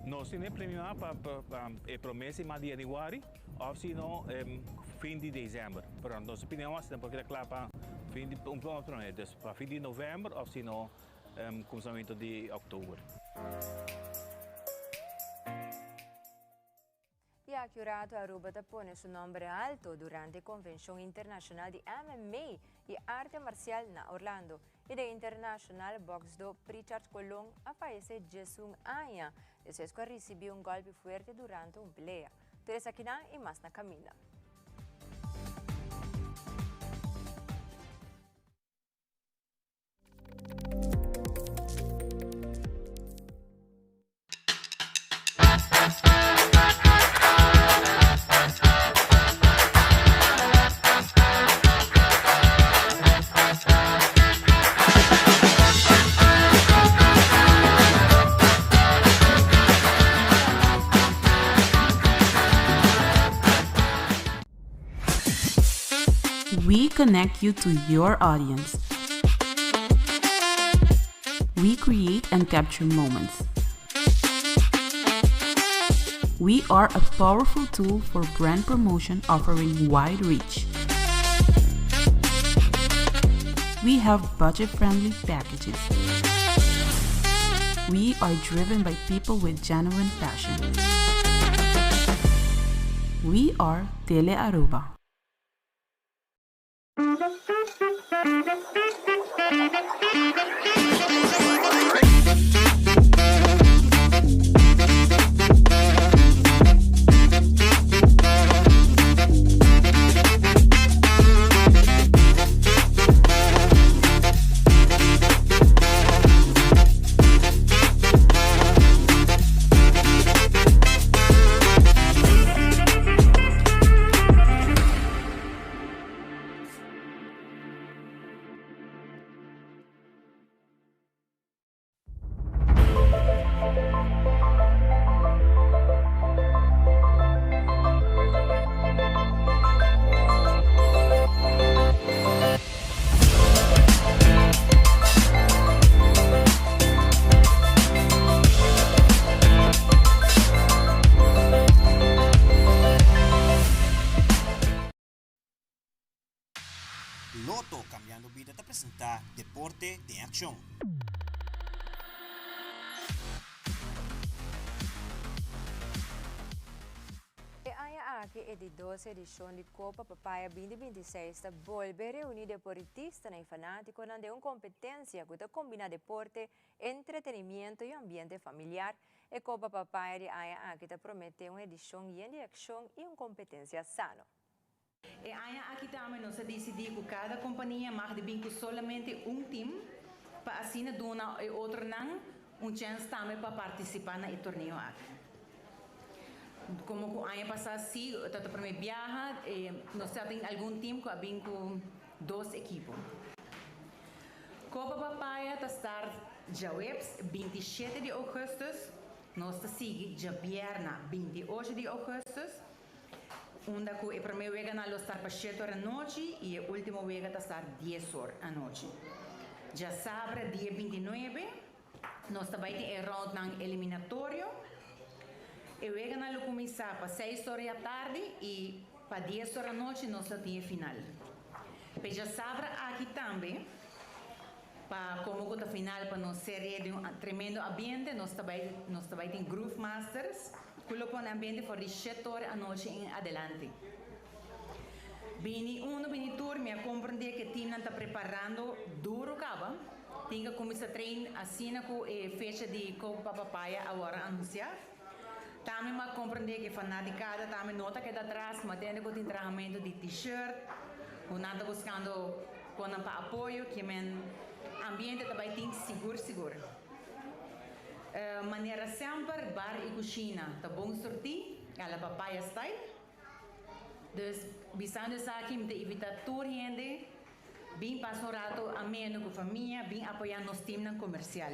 Nós temos premio para a promessa de janeiro, ou se não, fim de dezembro. Pronto, nós pedimos porque é claro para fim de para fim de novembro, ou se não, começamento de outubro. E a Curato Aruba põe seu nome alto durante a Convenção Internacional de MMA e Arte Marcial na Orlando. E da International Box do Richard Colón a paese Jesus anos, depois que recebeu golpe forte durante uma pelea. Teresa Quinan e mais na caminha. We connect you to your audience. We create and capture moments. We are a powerful tool for brand promotion offering wide reach. We have budget-friendly packages. We are driven by people with genuine passion. We are Tele Aruba. Loto Cambiando Vida te presenta Deporte de Acción. Aqui é de 12 edição de Copa Papaya 2026 está volver reunir deportistas e fanáticos de uma competência que combina deporte, entretenimento e ambiente familiar. E Copa Papaya de Aya aqui promete uma edição de ação e uma competência sana. E aqui também nós decidimos que cada companhia marca de somente time para assim dar e outro não chance também para participar no torneio aqui. Como o ano passado, sim, tanto para mim viaja, nós temos algum time com 2 equipos. Copa Papaya está já 27 de agosto, nós seguimos já viernes 28 de agosto, onde a primeira vez nós estamos para 7 horas da noite e a última vez está 10 horas da noite. Já sábado, dia 29, nós estamos em round eliminatório. E vega nós começar para 6 horas da tarde e para 10 horas da noite nós temos a final. Mas já sabe aqui também, para como a final para nós ser de tremendo ambiente, nós também tem Groove Masters, que põe um ambiente para 7 horas da noite em adelante. Bini tour, me compreender que o time está preparando duro, caba. Tem que começar a treinar assim com a fecha de Copa Papaya agora anunciar. Também me compreender que fanaticada também nota que está atrás, mas tem que ter treinamento de t-shirt, o nada buscando com apoio, que o ambiente também tem seguro. Maneira sempre, bar e cozinha, tá bom sortir, ela Papaya style. Dus, bisando sa aqui, me evitar toda gente, bem passar rato ameno com a família, bem apoiar nos times comercial.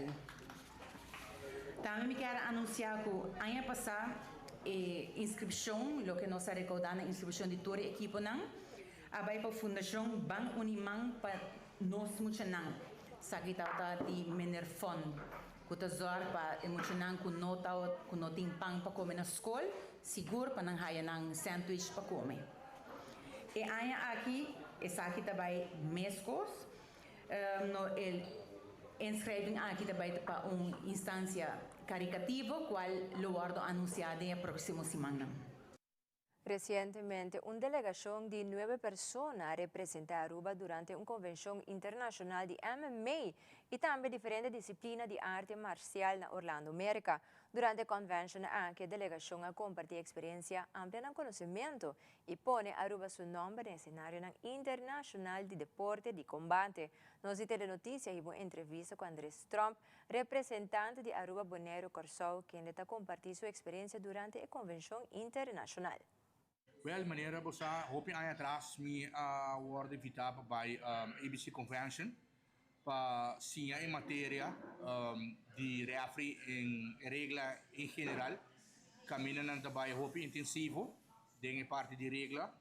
Também me quero anunciar que ano passado inscrição, o que nós recordamos, inscrição de toda a equipe não, abai para a Fundação Ban Unimang para nós muito não, sabe tá de mener fund, que tá zor para emocionar com nota com notin pang para comer na escola, seguro para não haya nang sandwich para comer. E ano aqui, essa aqui também mescos, no el inscrevem aqui também para uma instância caricativa, qual lo guardo anunciado na próxima semana. Recientemente, una delegación de 9 personas representó a Aruba durante una convención internacional de MMA y también diferentes disciplinas de arte marcial en Orlando, América. Durante la convención, la delegación ha compartido experiencia amplia en conocimiento y pone a Aruba su nombre en el escenario internacional de deporte de combate. Nos de Telenoticias hubo entrevista con Andrés Trump, representante de Aruba Bonero Corsou, quien le compartió su experiencia durante la convención internacional. Wel, meneer Bossa, hoop je aan je atrás me worden invitado bij ABC Convention para sim em matéria de referee em regla em geral. Caminho não também hoop intensivo, dengue parte de regla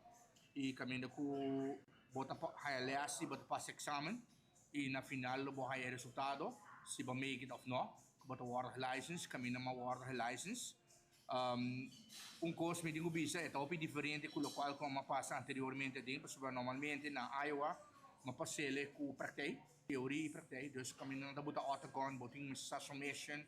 e caminho com bota haileasi bota pass examen e na final bo hai resultado se ba make it of no bota award license caminho ma award license. Curso medinho bisa é topi diferente com o qual como passa anteriormente dentro, porque normalmente na Iowa uma passele com praktijk Theorie e praktijk, dus kami na nabuta Otagon, boting sa summation,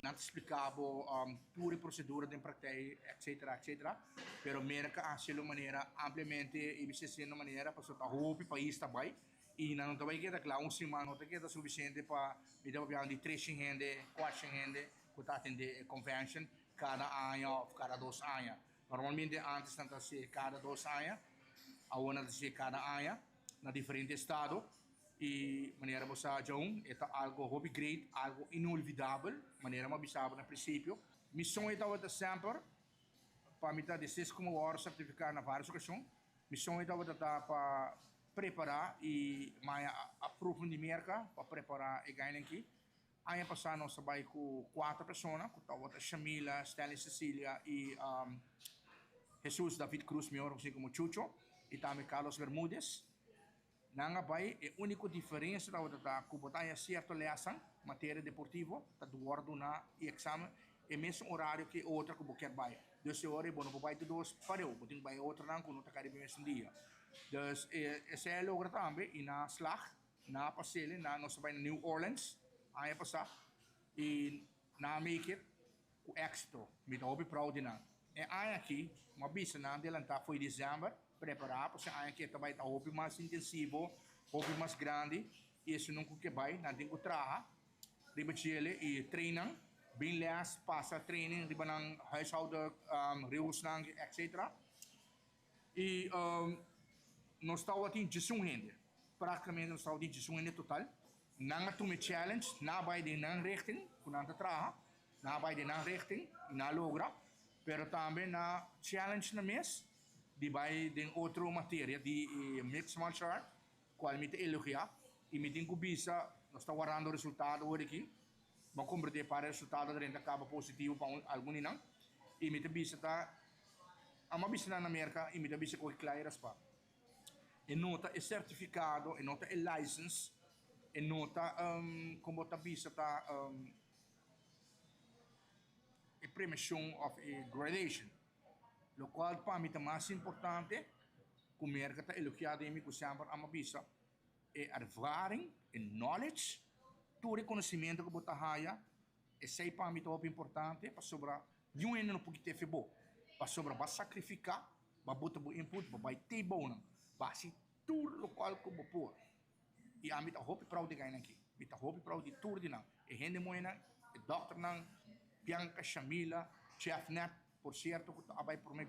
na explicabo tutte procedure de praktijk, etc. Pero merca a selo maneira ampliamente e bicese na maneira para sota hopi país também. E não também queda claro, semana não queda suficiente para me dar para de 3 gente, 4 gente, que tá atender convention cada ano ou cada 2 anos. Normalmente antes não se cada 2 anos, agora se cada ano na diferente estado. E maneira você já é algo hobby great, algo inolvidável, maneira uma bisaba no princípio. Missão é talvez sempre para me dar 16 como hora certificar na várias ocasiões. Missão é talvez para preparar e mais aprofundimento para preparar e ganhar aqui. Ano passado nós trabalhamos com 4 pessoas, com talvez Shamila, Stanley Cecília e Jesus David Cruz, melhor assim como Chucho, e também Carlos Bermúdez. Nanga bai é a única diferença da que certo leção matéria deportiva tá do guardo na exame é mesmo horário que outra que qualquer bai 12 horas bom não vai ter dois pareu botem bai outra não quando tá caribe mesmo dia dus esse é logra também e na slag na passele na nós vai na New Orleans aí passar e na make it o extra me dá obi proud na é aí aqui uma bisa na adelantar foi dezembro preparar para ser que também está hobby mais intensivo, hobby mais grande, e isso não que vai, não tem que trabalhar, riba chile e treinam, bem less passa training, riba ng huishouden, reels ng etc. E nós estamos em 18 gente, praticamente nós estamos em 18 gente total, não há tudo challenge, não vai de não richting, quando não trabalha, não vai de não richting, não logra, pero também na challenge na mês di vai den outra matéria de mixed martial art, qual me te elogia e me tem kubisa, nós está guardando o resultado hoje aqui, vamos converter para o resultado de acaba positivo para algum não, e me te bisa tá, a uma bisa na América e me te bisa com claras pa, e nota é certificado, e nota é license, e nota como tá bisa tá a permission of a gradation. Lo qual para mim é mais importante, como é que está elogiado em mim, que sempre a mabisa, é a ervaring, é knowledge, todo o conhecimento que você tem, é sei para mim é importante, para sobre nenhum ano não pode ter feito, para sobre para sacrificar, para botar o input, para ter bom, para se tudo o qual que você pôr. E a mim está hope proud de ganhar aqui, me está hope proud de tudo de não, é gente moena, é doctor não, Bianca, Shamila, Chef Net. Por certo, que vai por me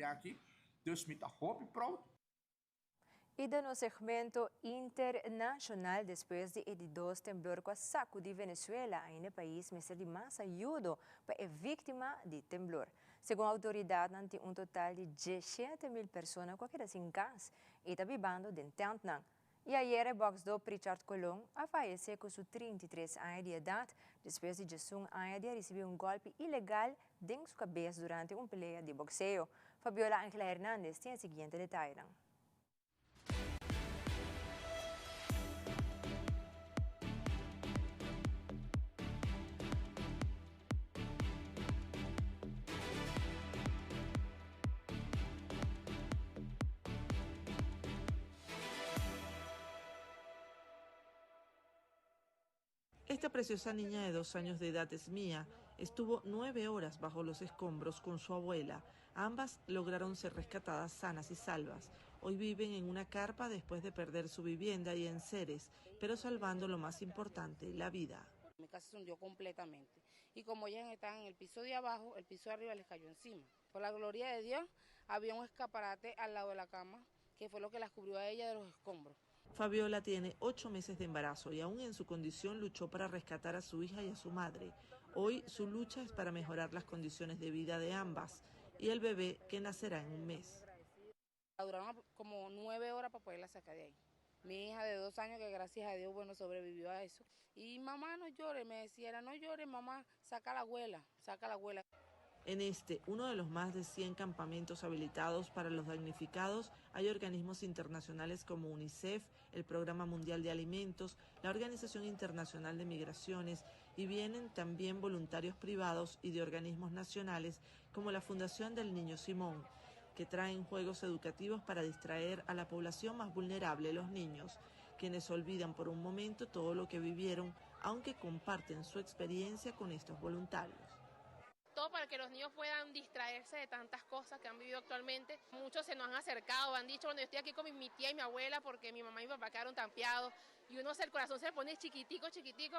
aqui, dus me tá hope proud. E no segmento internacional, depois de 2 temblor com a saco de Venezuela, ainda o país me de mais ajuda para a vítima de temblor. Segundo a autoridade, tem total de 17.000 pessoas que quedam sem casa e está vivendo dentro de E ayer, box do Richard Colón a fallecer com seus 33 anos de idade, depois de 18 anos de receber golpe ilegal em sua cabeça durante pelea de boxeo. Fabiola Ángela Hernández tem o seguinte detalhe. Esta preciosa niña de 2 años de edad es Mía. Estuvo 9 horas bajo los escombros con su abuela. Ambas lograron ser rescatadas sanas y salvas. Hoy viven en una carpa después de perder su vivienda y enseres, pero salvando lo más importante, la vida. Mi casa se hundió completamente. Y como ellas estaban en el piso de abajo, el piso de arriba les cayó encima. Por la gloria de Dios, había un escaparate al lado de la cama, que fue lo que las cubrió a ella de los escombros. Fabiola tiene 8 meses de embarazo y aún en su condición luchó para rescatar a su hija y a su madre. Hoy su lucha es para mejorar las condiciones de vida de ambas y el bebé que nacerá en un mes. Duraron como 9 horas para poderla sacar de ahí. Mi hija de 2 años que gracias a Dios sobrevivió a eso. Y mamá no llore, me decía, no llore mamá, saca a la abuela, saca a la abuela. En uno de los más de 100 campamentos habilitados para los damnificados, hay organismos internacionales como UNICEF, el Programa Mundial de Alimentos, la Organización Internacional de Migraciones y vienen también voluntarios privados y de organismos nacionales como la Fundación del Niño Simón, que traen juegos educativos para distraer a la población más vulnerable, los niños. quienes olvidan por un momento todo lo que vivieron, aunque comparten su experiencia con estos voluntarios. Todo para que los niños puedan distraerse de tantas cosas que han vivido actualmente. Muchos se nos han acercado, han dicho, bueno, yo estoy aquí con mi tía y mi abuela porque mi mamá y mi papá quedaron tampeados. Y el corazón se le pone chiquitico,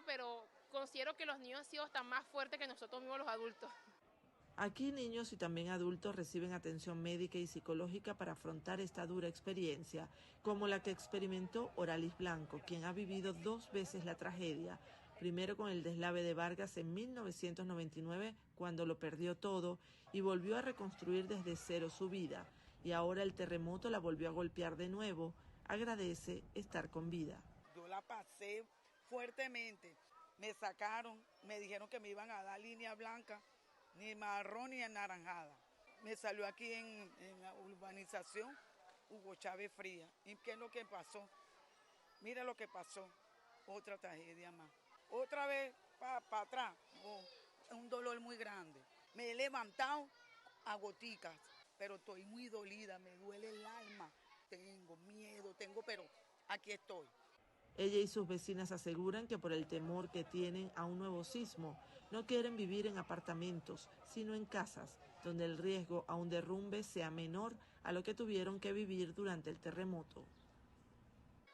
pero considero que los niños han sido tan más fuertes que nosotros mismos los adultos. Aquí niños y también adultos reciben atención médica y psicológica para afrontar esta dura experiencia, como la que experimentó Oralis Blanco, quien ha vivido 2 veces la tragedia. Primero con el deslave de Vargas en 1999, cuando lo perdió todo y volvió a reconstruir desde cero su vida. Y ahora el terremoto la volvió a golpear de nuevo. Agradece estar con vida. Yo la pasé fuertemente. Me sacaron, me dijeron que me iban a dar línea blanca, ni marrón ni anaranjada. Me salió aquí en la urbanización Hugo Chávez Fría. ¿Y qué es lo que pasó? Mira lo que pasó. Otra tragedia más. Otra vez para atrás, un dolor muy grande. Me he levantado a goticas, pero estoy muy dolida, me duele el alma. Tengo miedo, pero aquí estoy. Ella y sus vecinas aseguran que por el temor que tienen a un nuevo sismo, no quieren vivir en apartamentos, sino en casas, donde el riesgo a un derrumbe sea menor a lo que tuvieron que vivir durante el terremoto.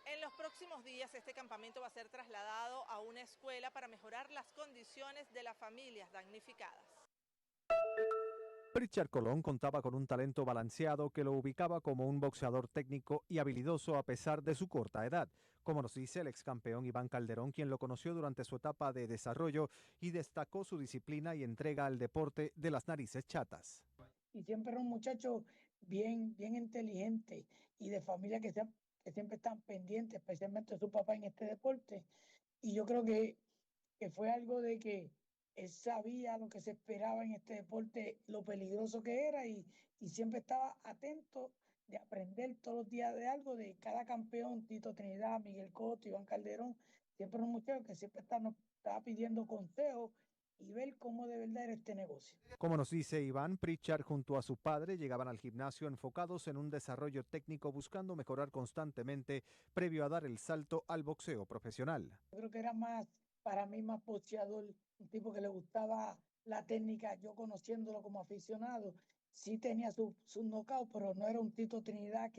En los próximos días este campamento va a ser trasladado a una escuela para mejorar las condiciones de las familias damnificadas. Pritchard Colón contaba con un talento balanceado que lo ubicaba como un boxeador técnico y habilidoso a pesar de su corta edad, como nos dice el ex campeón Iván Calderón, quien lo conoció durante su etapa de desarrollo y destacó su disciplina y entrega al deporte de las narices chatas. Y siempre era un muchacho bien inteligente y de familia que siempre están pendientes, especialmente su papá en este deporte. Y yo creo que fue algo de que él sabía lo que se esperaba en este deporte, lo peligroso que era y siempre estaba atento de aprender todos los días de algo de cada campeón, Tito Trinidad, Miguel Cotto, Iván Calderón. Siempre un muchacho que siempre estaba pidiendo consejos y ver cómo de verdad era este negocio. Como nos dice Iván, Pritchard junto a su padre llegaban al gimnasio enfocados en un desarrollo técnico buscando mejorar constantemente previo a dar el salto al boxeo profesional. Yo creo que era para mí más boxeador, un tipo que le gustaba la técnica, yo conociéndolo como aficionado, sí tenía sus knockouts, pero no era un Tito Trinidad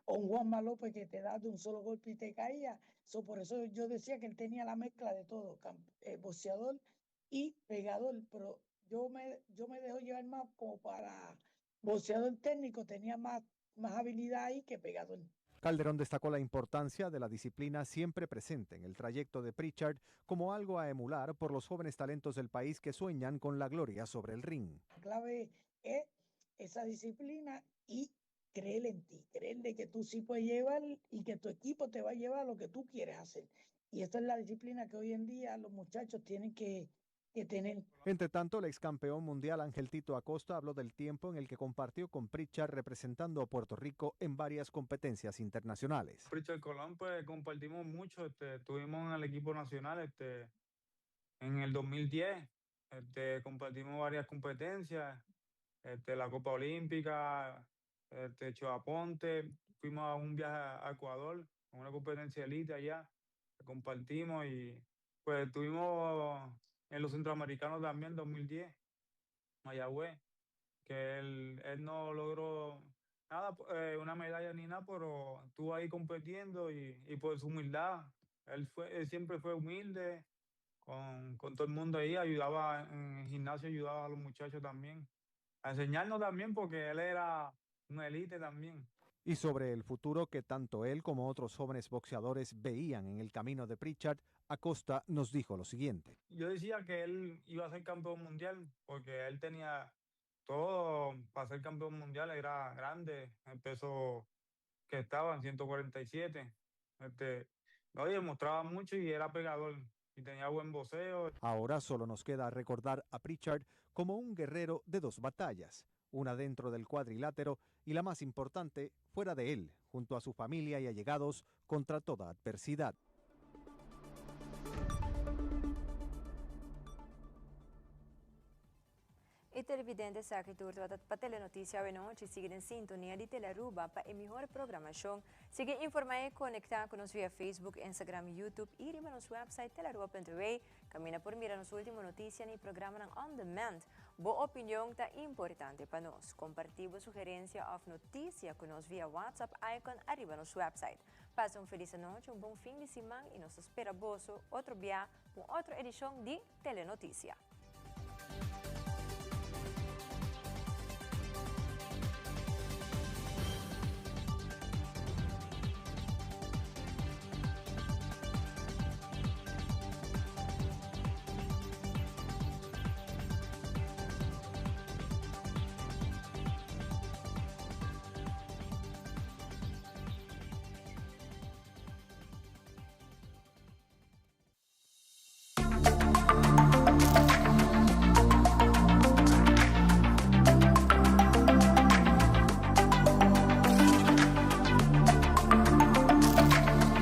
o un Juanma López que te da de un solo golpe y te caía. Por eso yo decía que él tenía la mezcla de todo, boxeador y pegador, pero yo me dejo llevar más como para boxeador técnico, tenía más habilidad ahí que pegador. Calderón destacó la importancia de la disciplina siempre presente en el trayecto de Pritchard como algo a emular por los jóvenes talentos del país que sueñan con la gloria sobre el ring. La clave es esa disciplina y creer en ti, creer de que tú sí puedes llevar y que tu equipo te va a llevar a lo que tú quieres hacer. Y esta es la disciplina que hoy en día los muchachos tienen que tener. Entre tanto, el ex campeón mundial Ángel Tito Acosta habló del tiempo en el que compartió con Pritchard representando a Puerto Rico en varias competencias internacionales. Pritchard Colón, pues compartimos mucho, estuvimos en el equipo nacional en el 2010, compartimos varias competencias, la Copa Olímpica, Choaponte, fuimos a un viaje a Ecuador, a una competencia elite allá, compartimos y pues estuvimos en los centroamericanos también, 2010, Mayagüez, que él no logró nada, una medalla ni nada, pero estuvo ahí compitiendo y por su humildad. Él siempre fue humilde con todo el mundo ahí, ayudaba en el gimnasio, ayudaba a los muchachos también, a enseñarnos también porque él era un élite también. Y sobre el futuro que tanto él como otros jóvenes boxeadores veían en el camino de Pritchard, Acosta nos dijo lo siguiente. Yo decía que él iba a ser campeón mundial porque él tenía todo para ser campeón mundial, era grande, el peso que estaba en 147. Demostraba mucho y era pegador y tenía buen boxeo. Ahora solo nos queda recordar a Pritchard como un guerrero de 2 batallas, una dentro del cuadrilátero y la más importante fuera de él, junto a su familia y allegados contra toda adversidad. e televidentes que turno para Telenotícia de noite, siga em sintonia de Telearuba para a melhor programação. Siga informar e conectar conosco via Facebook, Instagram e YouTube e riba nosso website telearuba.wa. Camina por mira nossa última notícia no programa On Demand. Boa opinião está importante para nós. Compartilhe sugerência ou notícia conosco via WhatsApp icon arriba nosso website. Passa feliz noite, bom fim de semana e nos espera outro dia com outra edição de Telenotícia.